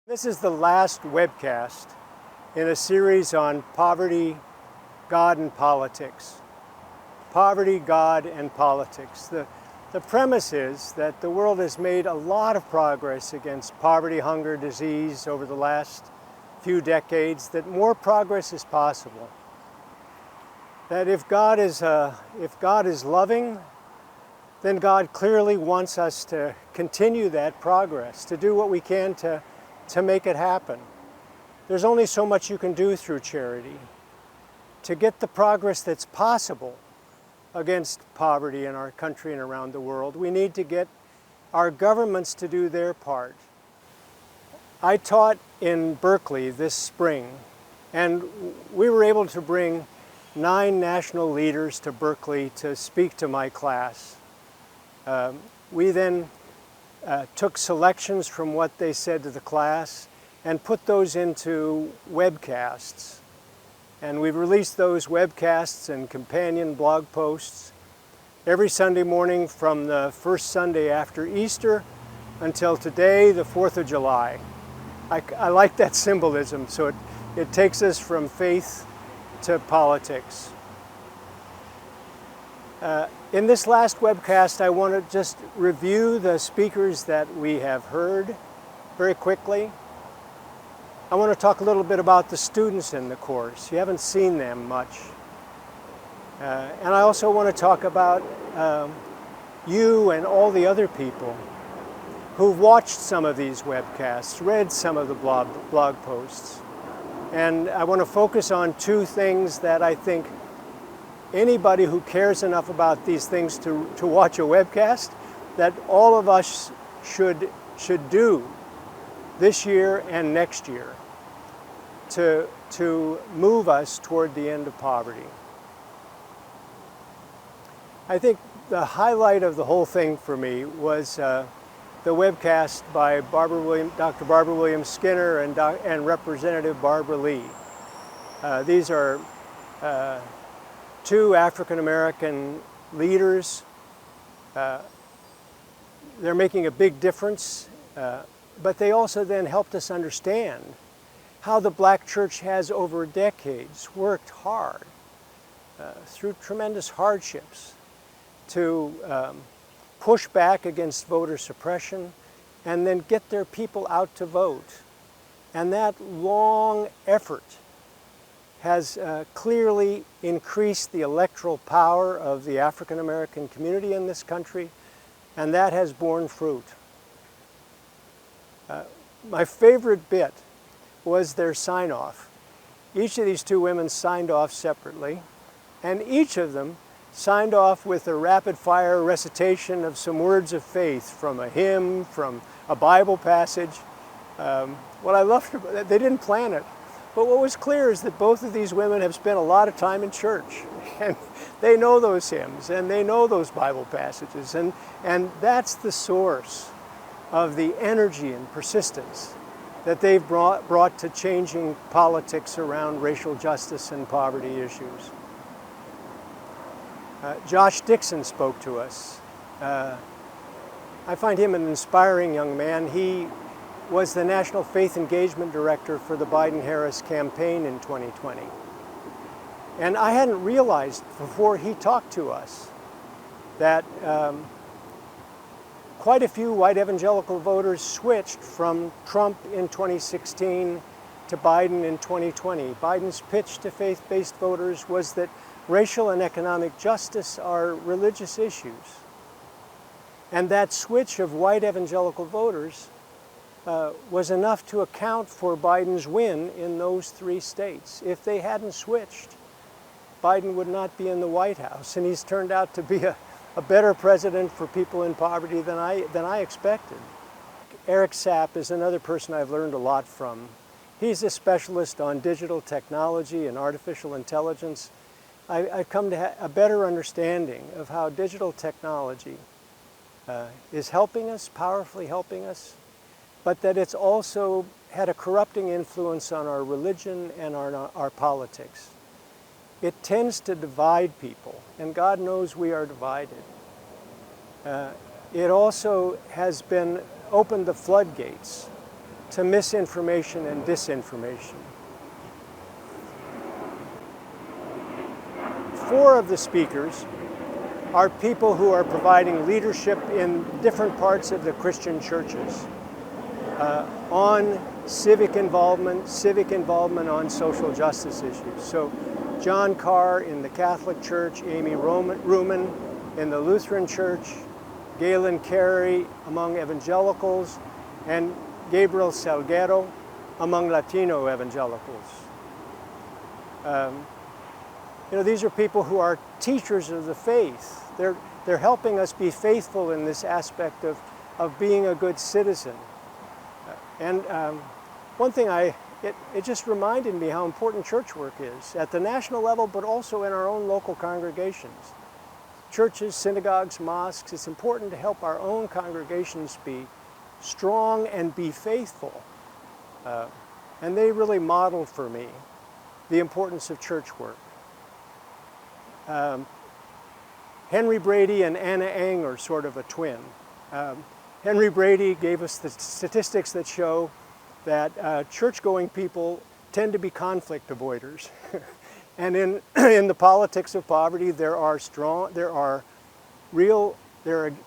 This is the last webcast in a series on poverty, God, and politics. Poverty, God, and politics. The premise is that the world has made a lot of progress against poverty, hunger, disease over the last few decades, that more progress is possible. That if God is loving, then God clearly wants us to continue that progress, to do what we can to make it happen. There's only so much you can do through charity to get the progress that's possible against poverty in our country and around the world. We need to get our governments to do their part. I taught in Berkeley this spring, and we were able to bring 9 national leaders to Berkeley to speak to my class. We then took selections from what they said to the class and put those into webcasts. And we've released those webcasts and companion blog posts every Sunday morning from the first Sunday after Easter until today, the 4th of July. I like that symbolism, so it takes us from faith to politics. In this last webcast, I want to just review the speakers that we have heard very quickly. I want to talk a little bit about the students in the course. You haven't seen them much. And I also want to talk about you and all the other people who've watched some of these webcasts, read some of the blog posts. And I want to focus on 2 things that I think anybody who cares enough about these things to watch a webcast, that all of us should do this year and next year to move us toward the end of poverty. I think the highlight of the whole thing for me was the webcast by Dr. Barbara Williams Skinner and Representative Barbara Lee. These are 2 African-American leaders. They're making a big difference, but they also then helped us understand how the black church has over decades worked hard through tremendous hardships to push back against voter suppression and then get their people out to vote. And that long effort has clearly increased the electoral power of the African American community in this country, and that has borne fruit. My favorite bit was their sign-off. Each of these 2 women signed off separately, and each of them signed off with a rapid-fire recitation of some words of faith from a hymn, from a Bible passage. What I loved about it, they didn't plan it. But what was clear is that both of these women have spent a lot of time in church, and they know those hymns, and they know those Bible passages, and that's the source of the energy and persistence that they've brought to changing politics around racial justice and poverty issues. Josh Dixon spoke to us. I find him an inspiring young man. He was the National Faith Engagement Director for the Biden-Harris campaign in 2020. And I hadn't realized before he talked to us that quite a few white evangelical voters switched from Trump in 2016 to Biden in 2020. Biden's pitch to faith-based voters was that racial and economic justice are religious issues. And that switch of white evangelical voters was enough to account for Biden's win in those 3 states. If they hadn't switched, Biden would not be in the White House, and he's turned out to be a better president for people in poverty than I expected. Eric Sapp is another person I've learned a lot from. He's a specialist on digital technology and artificial intelligence. I've come to have a better understanding of how digital technology is helping us, powerfully helping us, but that it's also had a corrupting influence on our religion and our politics. It tends to divide people, and God knows we are divided. It also has opened the floodgates to misinformation and disinformation. 4 of the speakers are people who are providing leadership in different parts of the Christian churches on civic involvement on social justice issues. So John Carr in the Catholic Church, Amy Ruman in the Lutheran Church, Galen Carey among evangelicals, and Gabriel Salguero among Latino evangelicals. These are people who are teachers of the faith. They're helping us be faithful in this aspect of being a good citizen. One thing it just reminded me how important church work is at the national level, but also in our own local congregations. Churches, synagogues, mosques, it's important to help our own congregations be strong and be faithful. And they really modeled for me the importance of church work. Henry Brady and Anna Eng are sort of a twin. Henry Brady gave us the statistics that show that church-going people tend to be conflict avoiders. And in the politics of poverty, there are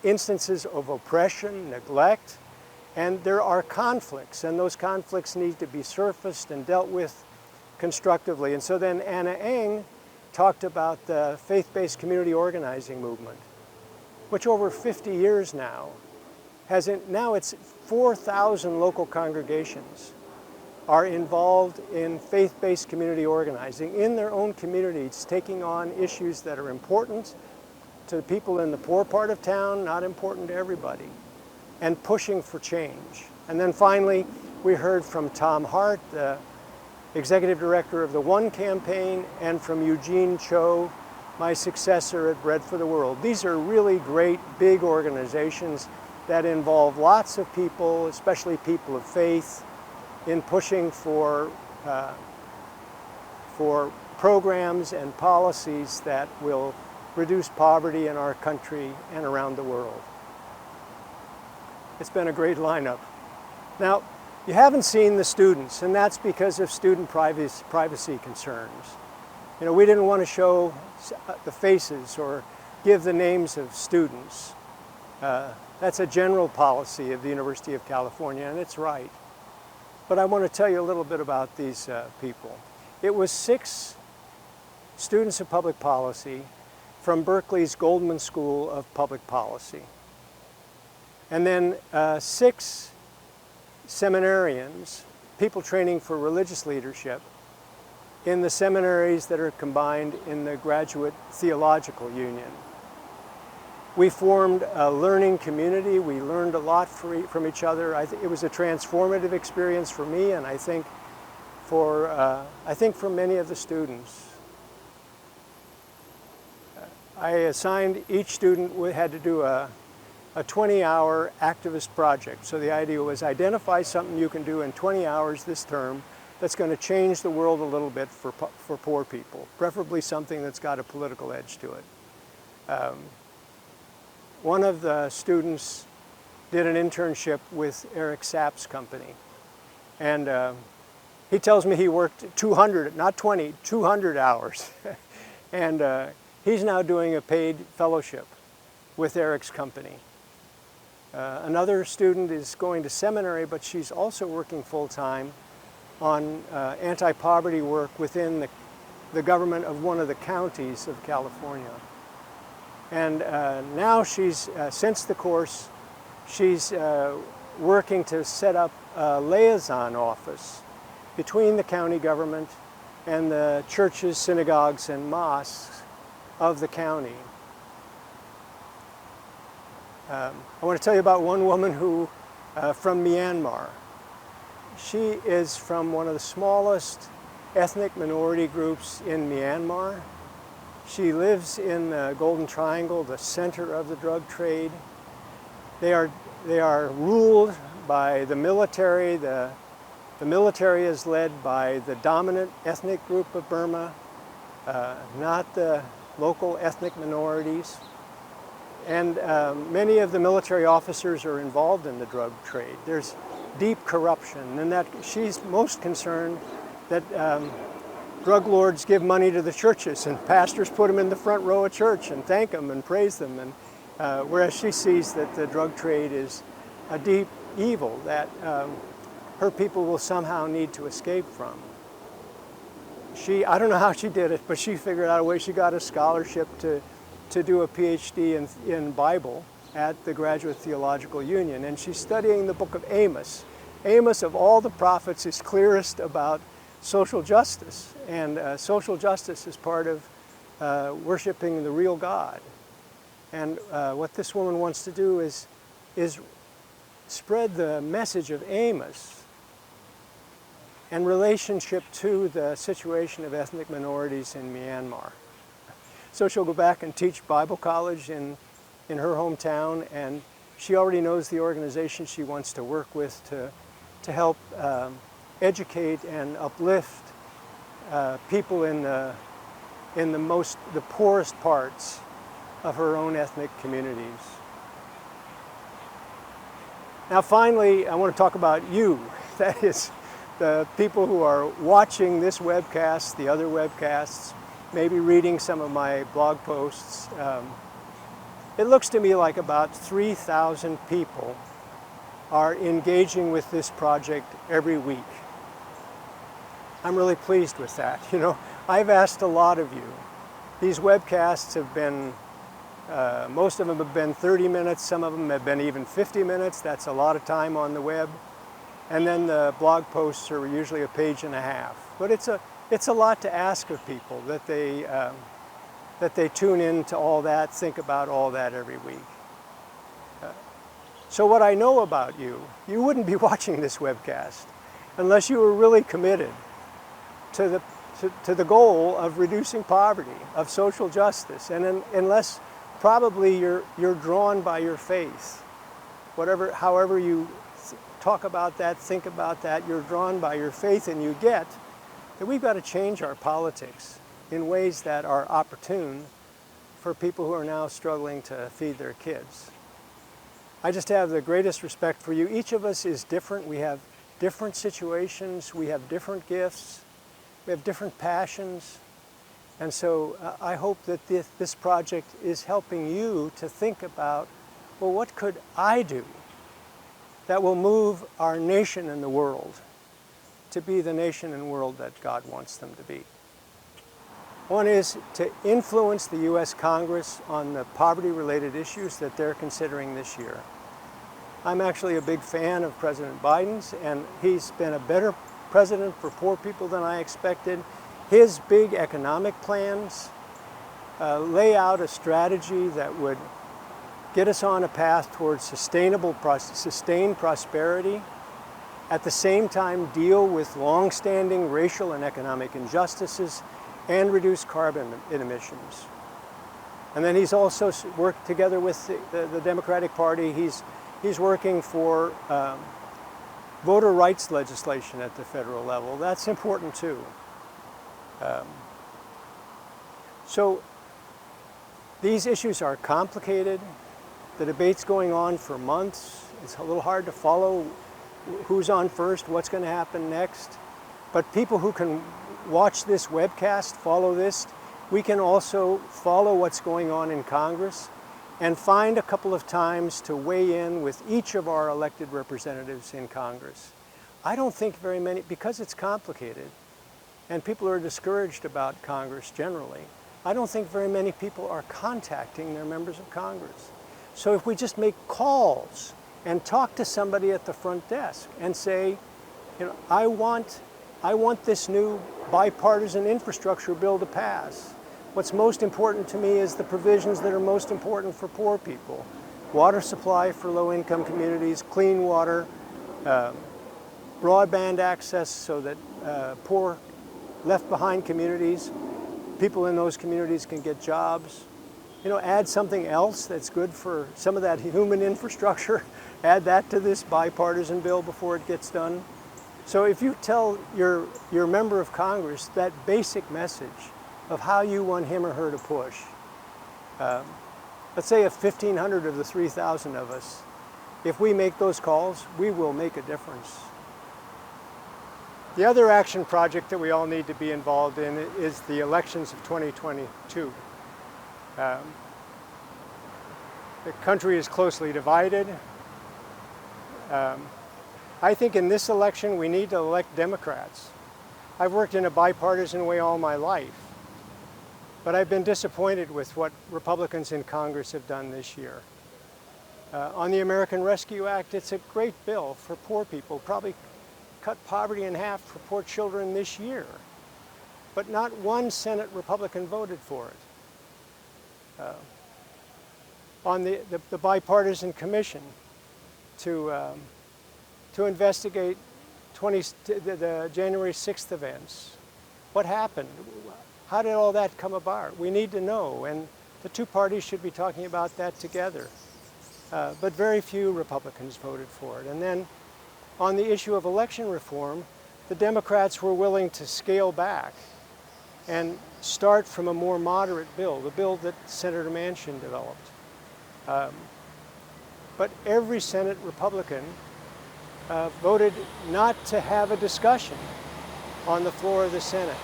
instances of oppression, neglect, and there are conflicts, and those conflicts need to be surfaced and dealt with constructively. And so then Anna Eng talked about the faith-based community organizing movement, which over 50 years now now it's 4,000 local congregations are involved in faith-based community organizing in their own communities, taking on issues that are important to the people in the poor part of town, not important to everybody, and pushing for change. And then finally, we heard from Tom Hart, the executive director of the One Campaign, and from Eugene Cho, my successor at Bread for the World. These are really great, big organizations that involve lots of people, especially people of faith, in pushing for programs and policies that will reduce poverty in our country and around the world. It's been a great lineup. Now, you haven't seen the students, and that's because of student privacy concerns. We didn't want to show the faces or give the names of students. That's a general policy of the University of California, and it's right. But I want to tell you a little bit about these people. It was 6 students of public policy from Berkeley's Goldman School of Public Policy. And then 6 seminarians, people training for religious leadership, in the seminaries that are combined in the Graduate Theological Union. We formed a learning community. We learned a lot from each other. It was a transformative experience for me, and I think for many of the students. I assigned each student had to do a 20-hour activist project. So the idea was identify something you can do in 20 hours this term that's going to change the world a little bit for poor people, preferably something that's got a political edge to it. One of the students did an internship with Eric Sapp's company. And he tells me he worked 200, not 20, 200 hours. And he's now doing a paid fellowship with Eric's company. Another student is going to seminary, but she's also working full-time on anti-poverty work within the government of one of the counties of California. And now she's, since the course, she's working to set up a liaison office between the county government and the churches, synagogues, and mosques of the county. I want to tell you about one woman who, from Myanmar. She is from one of the smallest ethnic minority groups in Myanmar. She lives in the Golden Triangle, the center of the drug trade. They are ruled by the military. The military is led by the dominant ethnic group of Burma, not the local ethnic minorities. And many of the military officers are involved in the drug trade. There's deep corruption, and that she's most concerned that drug lords give money to the churches and pastors put them in the front row of church and thank them and praise them, and whereas she sees that the drug trade is a deep evil that her people will somehow need to escape from. I don't know how she did it, but she figured out a way. She got a scholarship to do a PhD in Bible at the Graduate Theological Union, and she's studying the book of Amos. Amos, of all the prophets, is clearest about social justice, and social justice is part of worshiping the real God. And what this woman wants to do is spread the message of Amos in relationship to the situation of ethnic minorities in Myanmar. So she'll go back and teach Bible college in her hometown, and she already knows the organization she wants to work with to help educate and uplift people in the poorest parts of her own ethnic communities. Now finally, I want to talk about you. That is, the people who are watching this webcast, the other webcasts, maybe reading some of my blog posts. It looks to me like about 3,000 people are engaging with this project every week. I'm really pleased with that. You know, I've asked a lot of you. These webcasts have been, most of them have been 30 minutes, some of them have been even 50 minutes. That's a lot of time on the web. And then the blog posts are usually a page and a half. But it's a lot to ask of people that they tune in to all that, think about all that every week. So what I know about you, you wouldn't be watching this webcast unless you were really committed to the goal of reducing poverty, of social justice, and unless probably you're drawn by your faith. However you talk about that, think about that, you're drawn by your faith, and you get that we've got to change our politics in ways that are opportune for people who are now struggling to feed their kids. I just have the greatest respect for you. Each of us is different. We have different situations. We have different gifts. We have different passions. And so I hope that this project is helping you to think about, well, what could I do that will move our nation and the world to be the nation and world that God wants them to be. One is to influence the U.S. Congress on the poverty-related issues that they're considering this year. I'm actually a big fan of President Biden's, and he's been a better president for poor people than I expected. His big economic plans lay out a strategy that would get us on a path towards sustained prosperity, at the same time deal with long-standing racial and economic injustices, and reduce carbon emissions. And then he's also worked together with the Democratic Party. He's working for voter rights legislation at the federal level. That's important too. So these issues are complicated. The debate's going on for months. It's a little hard to follow who's on first, what's going to happen next. But people who can watch this webcast, follow this, we can also follow what's going on in Congress and find a couple of times to weigh in with each of our elected representatives in Congress. I don't think very many, because it's complicated and people are discouraged about Congress generally, I don't think very many people are contacting their members of Congress. So if we just make calls and talk to somebody at the front desk and say, you know, I want this new bipartisan infrastructure bill to pass. What's most important to me is the provisions that are most important for poor people. Water supply for low-income communities, clean water, broadband access so that poor, left-behind communities, people in those communities can get jobs. You know, add something else that's good for some of that human infrastructure, add that to this bipartisan bill before it gets done. So if you tell your member of Congress that basic message of how you want him or her to push, let's say if 1,500 of the 3,000 of us if we make those calls, we will make a difference. The other action project that we all need to be involved in is the elections of 2022. The country is closely divided. I think in this election we need to elect Democrats. I've worked in a bipartisan way all my life, but I've been disappointed with what Republicans in Congress have done this year. On the American Rescue Act, it's a great bill for poor people, probably cut poverty in half for poor children this year, but not one Senate Republican voted for it. On the bipartisan commission to investigate the January 6th events. What happened? How did all that come about? We need to know, and the two parties should be talking about that together. But very few Republicans voted for it. And then on the issue of election reform, the Democrats were willing to scale back and start from a more moderate bill, the bill that Senator Manchin developed. But every Senate Republican voted not to have a discussion on the floor of the Senate.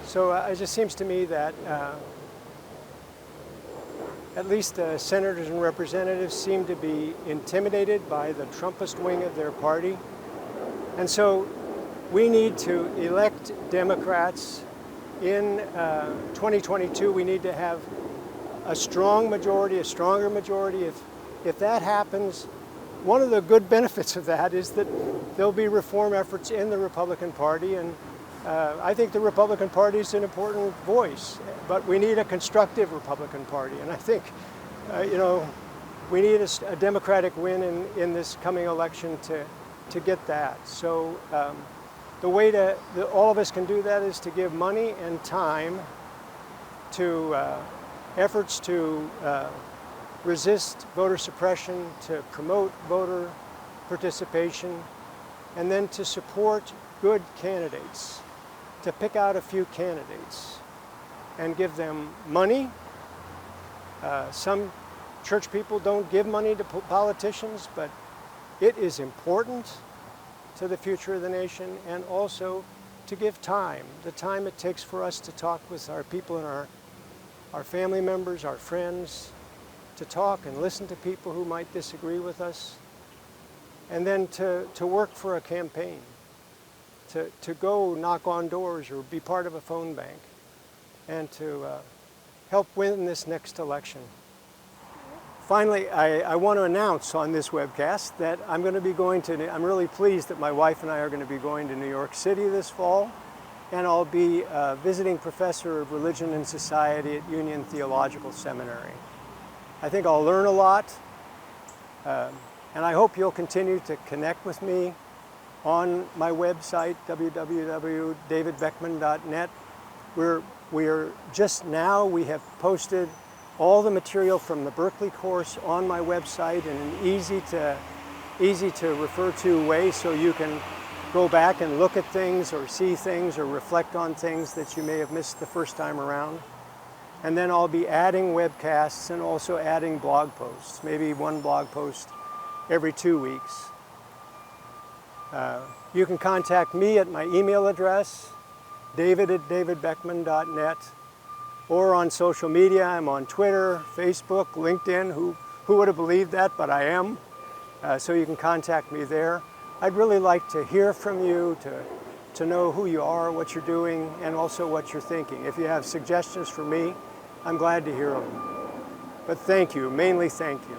So it just seems to me that at least senators and representatives seem to be intimidated by the Trumpist wing of their party. And so we need to elect Democrats in 2022. We need to have a strong majority, a stronger majority. If that happens, one of the good benefits of that is that there'll be reform efforts in the Republican Party, and I think the Republican Party is an important voice, but we need a constructive Republican Party, and I think, we need a Democratic win in this coming election to get that. So the way all of us can do that is to give money and time to efforts to resist voter suppression, to promote voter participation, and then to support good candidates, to pick out a few candidates and give them money. Some church people don't give money to politicians, but it is important to the future of the nation, and also to give time, the time it takes for us to talk with our people and our family members, our friends, to talk and listen to people who might disagree with us, and then to work for a campaign, to go knock on doors or be part of a phone bank, and to help win this next election. Finally, I want to announce on this webcast that I'm really pleased that my wife and I are going to be going to New York City this fall, and I'll be a visiting professor of religion and society at Union Theological Seminary. I think I'll learn a lot, and I hope you'll continue to connect with me on my website, www.davidbeckman.net. We have posted all the material from the Berkeley course on my website in an easy to refer to way, so you can go back and look at things or see things or reflect on things that you may have missed the first time around. And then I'll be adding webcasts and also adding blog posts, maybe one blog post every 2 weeks. You can contact me at my email address, david@davidbeckman.net, or on social media. I'm on Twitter, Facebook, LinkedIn. Who would have believed that, but I am. So you can contact me there. I'd really like to hear from you, to know who you are, what you're doing, and also what you're thinking. If you have suggestions for me, I'm glad to hear them. But thank you, mainly thank you.